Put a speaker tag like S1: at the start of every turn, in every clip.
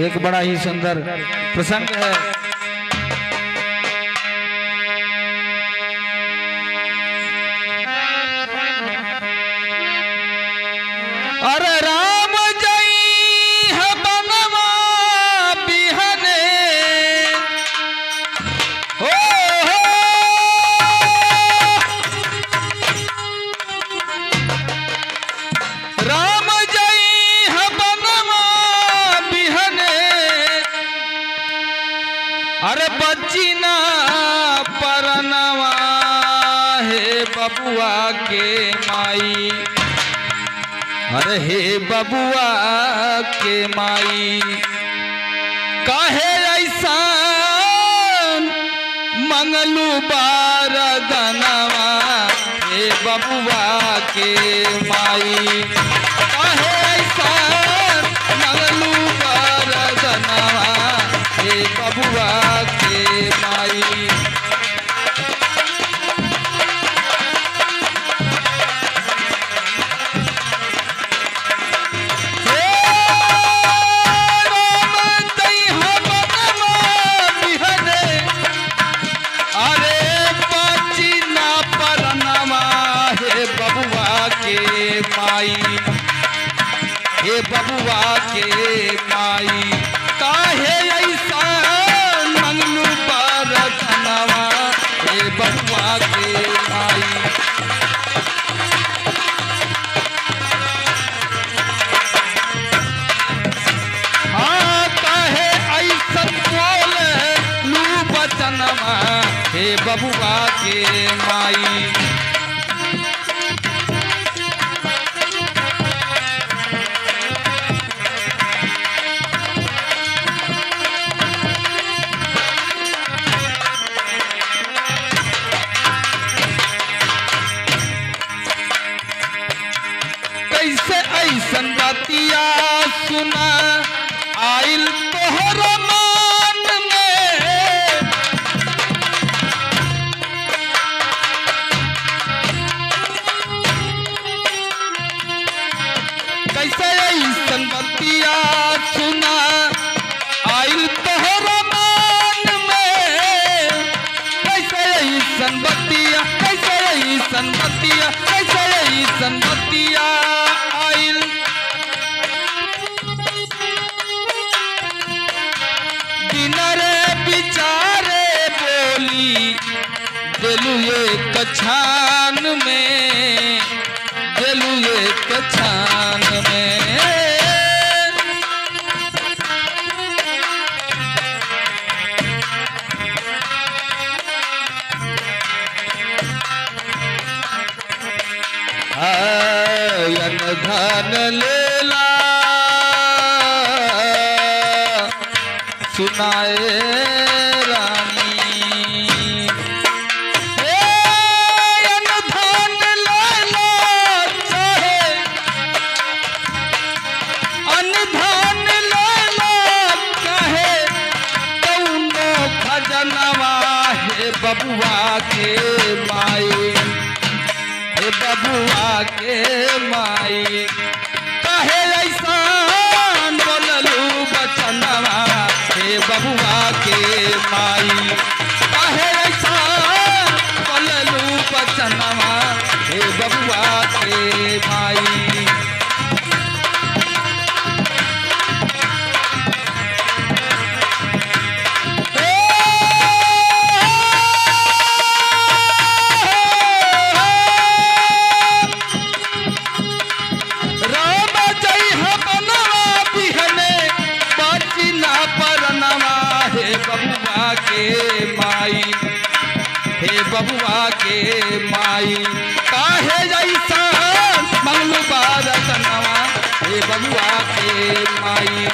S1: एक बड़ा ही सुंदर प्रसंग है। अरे राम जई है बनवा बिहने हो राम जई है बनवा बिहने। अरे बच्ची ना परनवा है बबुआ के माई। अरे हे बबुआ के माई काहे ऐसा मंगलू बारदनवा। हे बबुआ के माई काहे ऐसा मंगलू बारदनवा। हे बबुआ के माई हे बबुआ के माई काहे ऐसा मंगलू बारदनवा। हे बबुआ के माई हाँ काहे ऐसा बोले लू बचनवा। हे बबुआ के माई कैसे ऐसन बातिया सुना आइल तोहर मान में। कैसे ऐसन बातिया सुना आइल तोहर मान में। कैसे ऐसन बातिया कैसे ऐसन बातिया कैसे ऐसन बातिया बिचारे बोली दिलू एक छान में। दिलू एक छान में आयन धन लेला सुनाए रानी। अनधन लेला चाहे अनधन लेला चाहे कौनो खजनवा। हे बबुआ के माई हे बबुआ के माई काहे ऐसा बोललू बचनवा। हे बबुआ के माई काहे ऐसा बोललू बचनवा। हे बबुआ के माई के माई हे बबुआ के माई काहे जैसा मंगलू बारदनवा। हे बबुआ के माई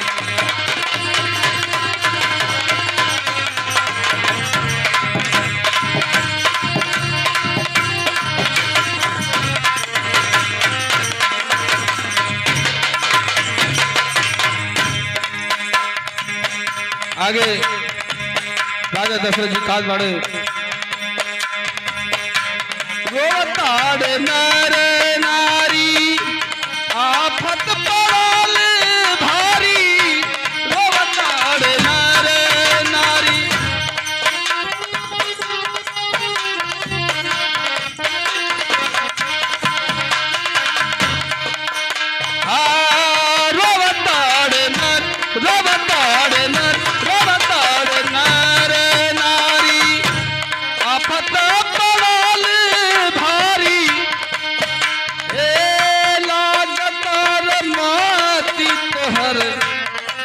S1: आगे राजा दशरथ जी काज बाड़े रोताड़ नर नारी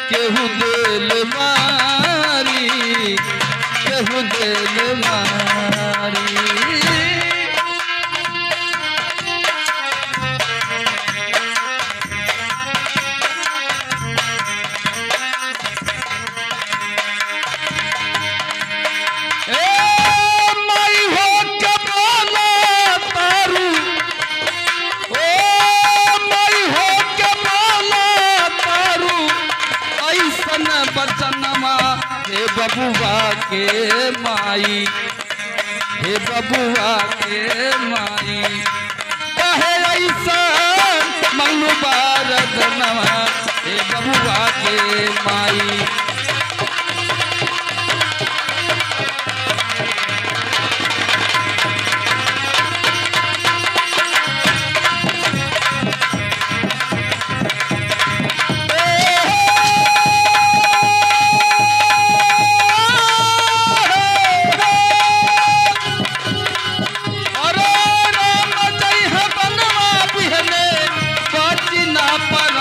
S1: केहू दिल मारी, केहू दिल मारी। बचनमा हे बबुआ के माई, हे बबुआ के माई, कहे ऐसा मंगलू बारदनवा हे बबुआ के माई।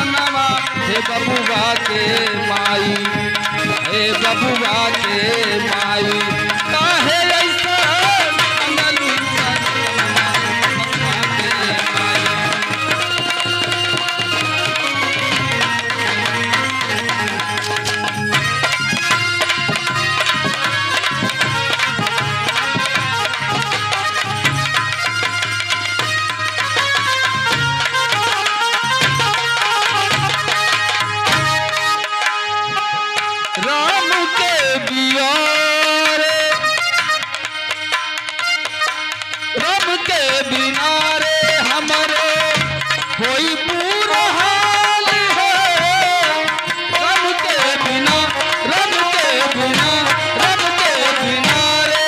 S1: हे बबुआ के माई, हे बबुआ के माई, काहे ऐसा मंगलू बबुआ के माई। राम के बियारे, राम के बिना रे हमारे कोई पूरा हाल है। राम के बिना, राम के बिना, राम के बिना रे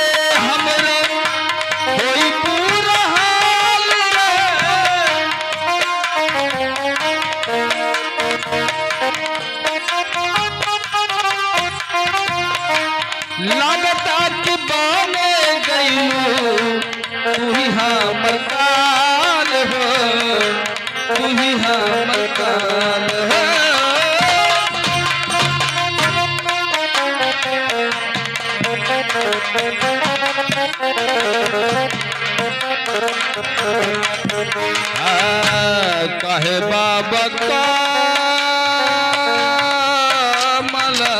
S1: हमारे कोई पूरा हाल है। लागता कि बाने गईलू तू ही हमर काल हो, तू ही हमर काल हो। कहे बाबा का मला,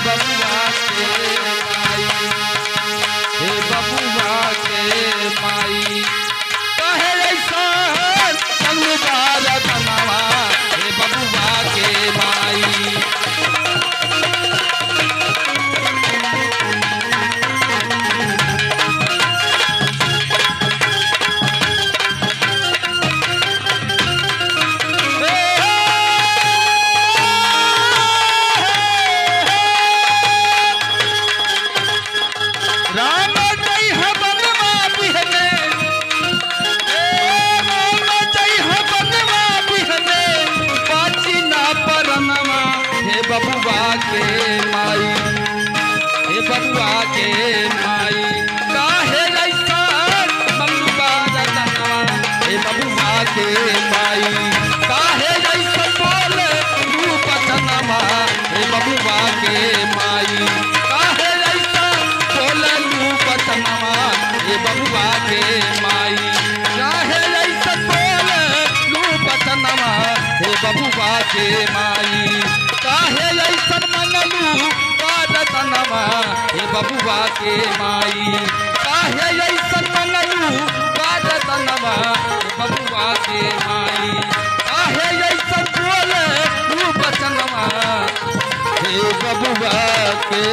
S1: बबुआ के माई, हे बबुआ के माई, कहे ऐसा मंगलू बारदनवा हे बबुआ के माई। राम जय है बनवा बिहने, राम जय है बनवा बिहने, बाची ना परनवा हे बबुआ के माई, हे बबुआ के माई, काहे ऐसा मंगलू बारदनवा हे बबुआ के माई, काहे ऐसा बोले रूप जनवा हे बबुआ के माई, काहे ऐसा बोले रूप जनवा हे बबुआ के माई, काहे ऐसा बोले रूप जनवा हे बबुआ के माई, काहे ऐसा मंगलू बारदनवा हे बबुआ के माई, काहे ऐसा मंगलू बारदनवा हे बबुआ के माई, काहे ऐसा बोले रूप जनवा हे बबुआ के